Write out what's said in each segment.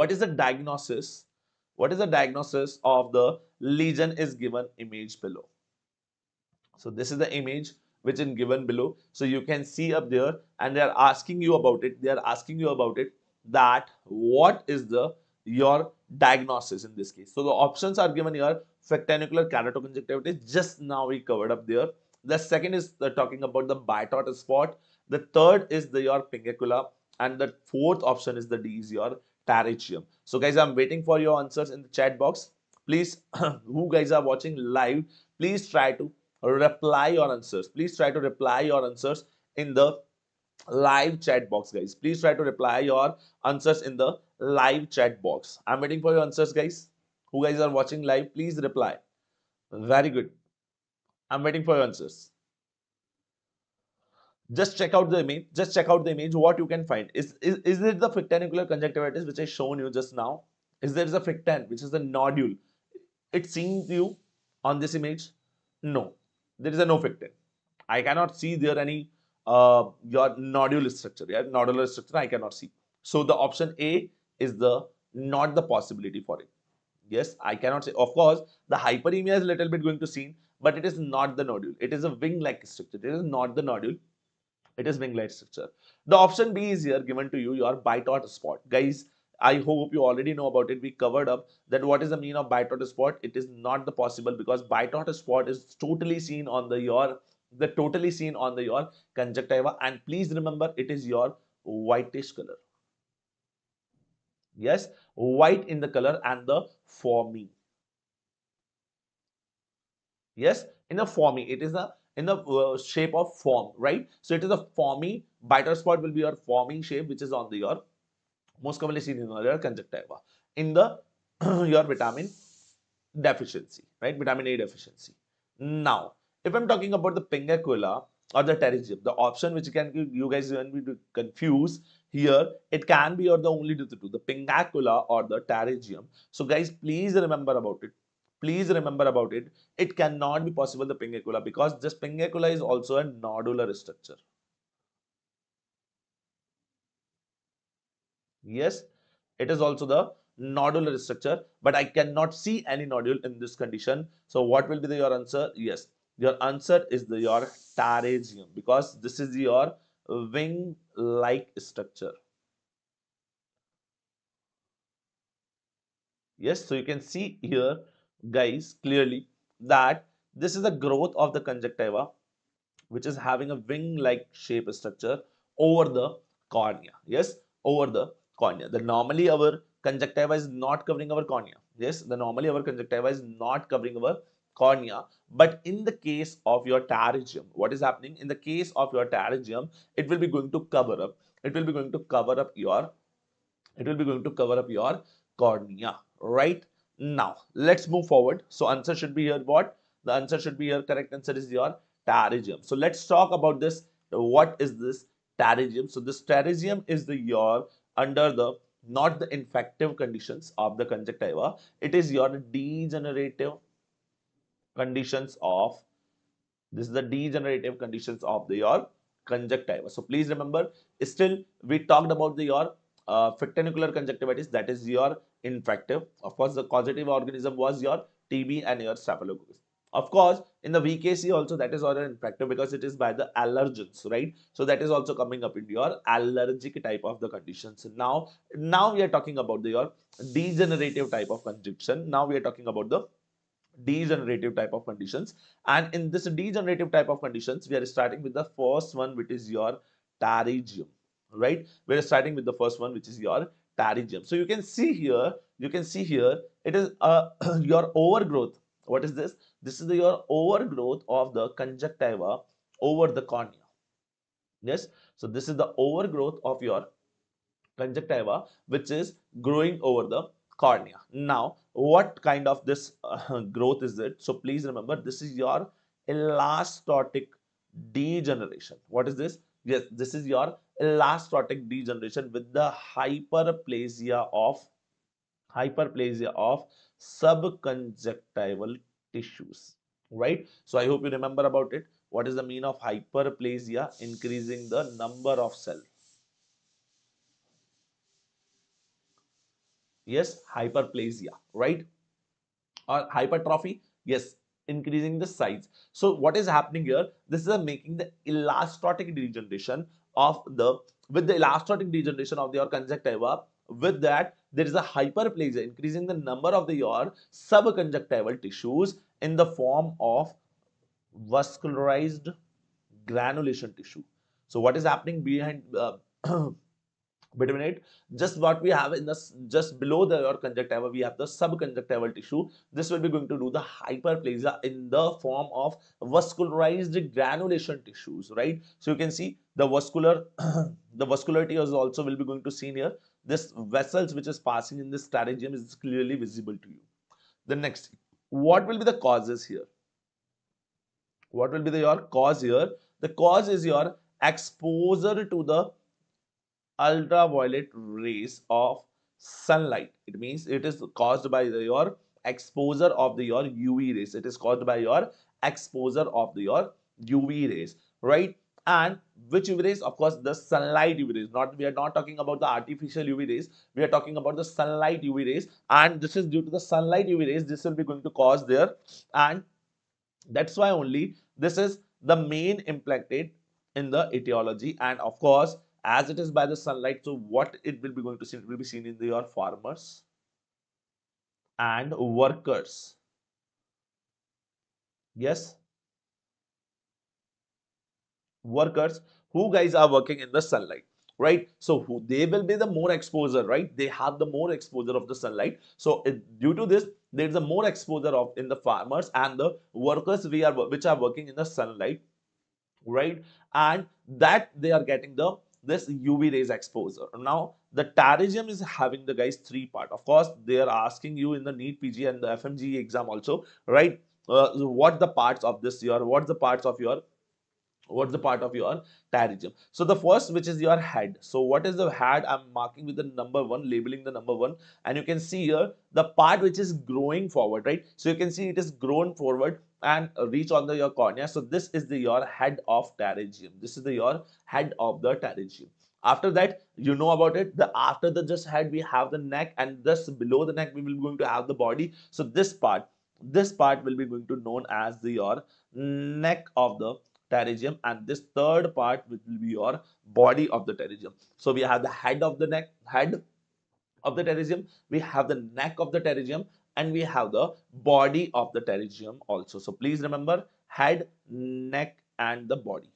what is the diagnosis? What is the diagnosis of the lesion is given image below. So this is the image which is given below. So you can see up there, and they are asking you about it. They are asking you about it, that what is the your diagnosis in this case. So the options are given here: fractanicular keratoconjunctivitis. Just now we covered up there. The second is talking about the bitot spot. The third is the your pincuscula, and the fourth option is the D is your pterygium. So guys, I'm waiting for your answers in the chat box. Please, who guys are watching live, please try to reply your answers. Please try to reply your answers in the live chat box, guys. Please try to reply your answers in the live chat box. I'm waiting for your answers, guys. Who guys are watching live, please reply. Very good. I'm waiting for your answers. Just check out the image. Just check out the image. What you can find is it the fractanicular conjunctivitis which I shown you just now? Is there a fractan which is the nodule? It seems you on this image? No, there is a no fractan. I cannot see there any your nodule structure. Yeah, nodular structure I cannot see. So the option A is the not the possibility for it. Yes, I cannot say. Of course, the hyperemia is a little bit going to seen, but it is not the nodule. It is a wing-like structure. It is not the nodule. It is wing-like structure. The option B is here given to you, your bitot spot. Guys, I hope you already know about it. We covered up that what is the mean of bitot spot. It is not the possible because bitot spot is totally seen on your conjunctiva, and please remember it is your whitish color. Yes, white in the color and the foamy. Yes, in the foamy, it is a in the shape of form, right? So it is a foamy. Bitot spot will be your forming shape, which is on the your most commonly seen in your conjunctiva in the your vitamin deficiency, right? Vitamin A deficiency. Now, if I'm talking about the pincuscula or the pterygium, the option which can you guys when we confuse here, it can be or the only the two, the pincuscula or the pterygium. So guys, please remember about it. Please remember about it. It cannot be possible the pincuscula because this pincuscula is also a nodular structure. Yes, it is also the nodular structure, but I cannot see any nodule in this condition. So what will be your answer? Yes, your answer is your pterygium because this is your wing-like structure. Yes, so you can see here, guys, clearly that this is the growth of the conjunctiva, which is having a wing-like shape structure over the cornea. Yes, over the cornea. The normally our conjunctiva is not covering our cornea. Yes, the normally our conjunctiva is not covering our cornea. But in the case of your pterygium, what is happening? In the case of your pterygium, it will be going to cover up. It will be going to cover up your. It will be going to cover up your cornea. Right now, let's move forward. So answer should be here. What? The answer should be here. Correct answer is your pterygium. So let's talk about this. What is this pterygium? So this pterygium is the your under the not the infective conditions of the conjunctiva. It is your degenerative conditions of this is the degenerative conditions of the your conjunctiva. So please remember, still we talked about the your fractanicular conjunctivitis, that is your infective. Of course, the causative organism was your TB and your staphylococcus. Of course, in the VKC also that is also infective because it is by the allergens, right? So that is also coming up in your allergic type of the conditions. Now we are talking about the your degenerative type of conjunction. Now we are talking about the degenerative type of conditions, and in this degenerative type of conditions we are starting with the first one, which is your pterygium, right? We are starting with the first one, which is your pterygium. So you can see here it is your overgrowth. What is this? This is your overgrowth of the conjunctiva over the cornea. Yes, so this is the overgrowth of your conjunctiva which is growing over the cornea. Now, what kind of this growth is it? So please remember, this is your elastotic degeneration. What is this? Yes, this is your elastotic degeneration with the hyperplasia of subconjunctival tissues, right? So I hope you remember about it. What is the mean of hyperplasia? Increasing the number of cells. Yes, hyperplasia, right? Or hypertrophy, yes, increasing the size. So what is happening here? This is making the elastotic degeneration of the, with the elastotic degeneration of your conjunctiva. With that, there is a hyperplasia, increasing the number of the your subconjunctival tissues in the form of vascularized granulation tissue. So what is happening behind between it, just what we have in the, just below the your conjunctiva, we have the subconjunctival tissue. This will be going to do the hyperplasia in the form of vascularized granulation tissues, right? So you can see the vascular the vascularity is also will be going to seen here. This vessels which is passing in this pterygium is clearly visible to you. The next, what will be the causes here? What will be the your cause here? The cause is your exposure to the ultraviolet rays of sunlight. It means it is caused by your exposure of the your UV rays. It is caused by your exposure of the your UV rays, right? And which UV rays? Of course, the sunlight UV rays. Not, we are not talking about the artificial UV rays. We are talking about the sunlight UV rays, and this is due to the sunlight UV rays. This will be going to cause there, and that's why only this is the main implanted in the etiology. And of course, as it is by the sunlight, so what it will be going to see, it will be seen in your farmers and workers. Yes, workers who guys are working in the sunlight, right? So who, they will be the more exposure, right? They have the more exposure of the sunlight. So due to this, there is a more exposure of in the farmers and the workers we are which are working in the sunlight, right? And that they are getting the this UV rays exposure. Now the pterygium is having the guys three part. Of course, they are asking you in the NEET PG and the FMGE exam also, right? What the parts of this your, what's the parts of your, what's the part of your pterygium? So the first, which is your head. So what is the head? I'm marking with the number one, labeling the number one, and you can see here the part which is growing forward, right? So you can see it is grown forward and reach on the your cornea. So this is the your head of pterygium. This is the your head of the pterygium. After that, you know about it, the after the just head we have the neck, and just below the neck we will be going to have the body. So this part will be going to known as the your neck of the pterygium, and this third part which will be your body of the pterygium. So we have the head of the neck, head of the pterygium, we have the neck of the pterygium, and we have the body of the pterygium also. So please remember, head, neck, and the body.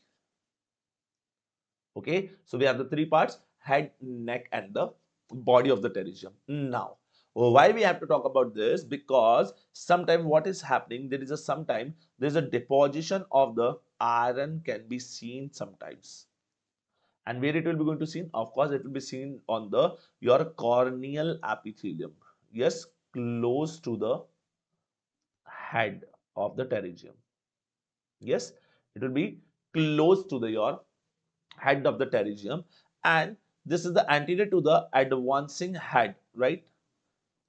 Okay, so we have the three parts: head, neck, and the body of the pterygium. Now, why we have to talk about this? Because sometime what is happening, there is a sometime there is a deposition of the iron can be seen sometimes. And where it will be going to seen? Of course, it will be seen on the your corneal epithelium. Yes, close to the head of the pterygium. Yes, it will be close to the your head of the pterygium, and this is the anterior to the advancing head, right?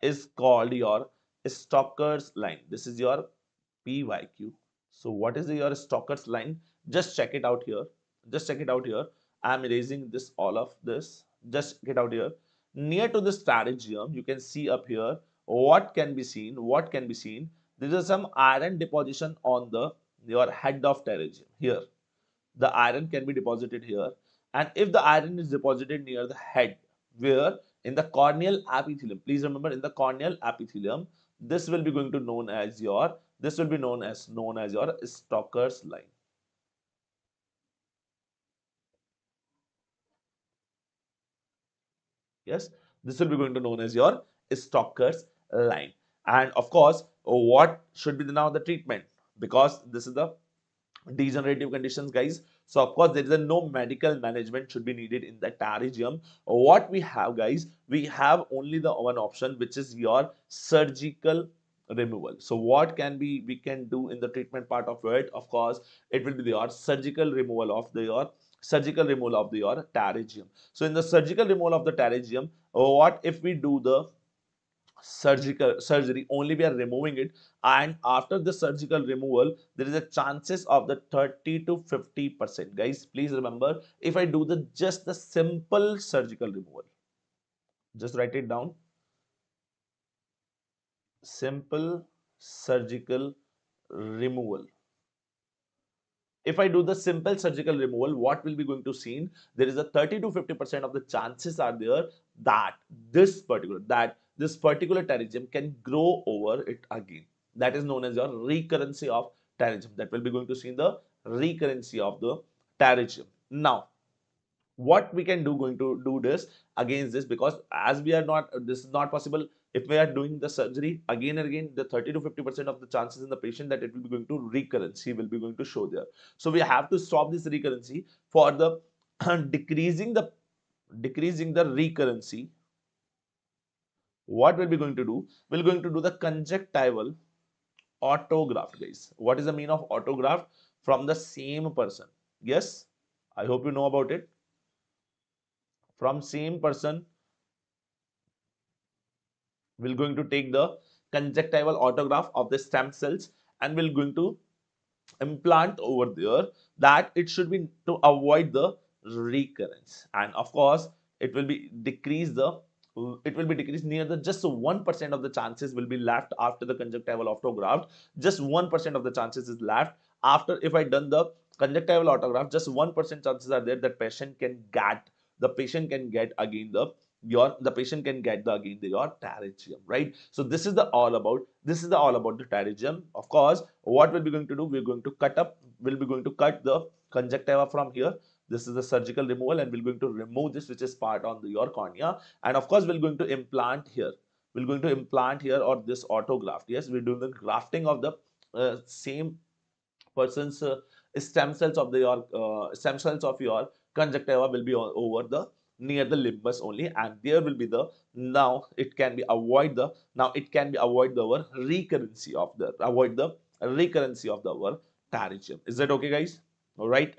Is called your Stocker's line. This is your PYQ. So what is your Stocker's line? Just check it out here. Just check it out here. I'm erasing this, all of this. Just get out here. Near to this pterygium, you can see up here what can be seen. What can be seen? There is some iron deposition on the your head of pterygium here. The iron can be deposited here, and if the iron is deposited near the head, where in the corneal epithelium, please remember, in the corneal epithelium, this will be going to known as your, this will be known as your Stocker's line. Yes, this will be going to known as your Stocker's line. And of course, what should be the, now the treatment? Because this is the degenerative conditions, guys. So of course there is a no medical management should be needed in the pterygium. What we have, guys, we have only the one option, which is your surgical removal. So what can be we can do in the treatment part of it? Of course, it will be your surgical removal of the your surgical removal of the your pterygium. So in the surgical removal of the pterygium, what if we do the surgical surgery, only we are removing it, and after the surgical removal there is a chances of the 30 to 50%. Guys, please remember, if I do the just the simple surgical removal, just write it down, simple surgical removal. If I do the simple surgical removal, what will be going to see? There is a 30 to 50% of the chances are there that this particular pterygium can grow over it again. That is known as your recurrency of pterygium. That will be going to see the recurrency of the pterygium. Now, what we can do going to do this against this, because as we are not, this is not possible. If we are doing the surgery again and again, the 30 to 50% of the chances in the patient that it will be going to recurrence will be going to show there. So we have to stop this recurrency for the decreasing the recurrency. What we'll be going to do, we're going to do the conjunctival autograft, guys. What is the mean of autograft? From the same person. Yes, I hope you know about it. From same person, we're going to take the conjunctival autograph of the stem cells and we're going to implant over there, that it should be to avoid the recurrence. And of course it will be decreased near the just 1% of the chances will be left after the conjunctival autograft. Just 1% of the chances is left after. If I done the conjunctival autograft, just 1% chances are there that patient can get again the patient can get the again your pterygium, right? So this is the all about the pterygium. Of course, what we'll be going to do, we'll be going to cut the conjunctiva from here. This is the surgical removal, and we're going to remove this, which is part on your cornea. And of course, we're going to implant here. We're going to implant here, or this autograft. Yes, we're doing the grafting of the same person's stem cells of your conjunctiva will be over the near the limbus only, and there will be the now it can be avoid the our recurrency of the avoid the recurrency of the our pterygium. Is that okay, guys? All right.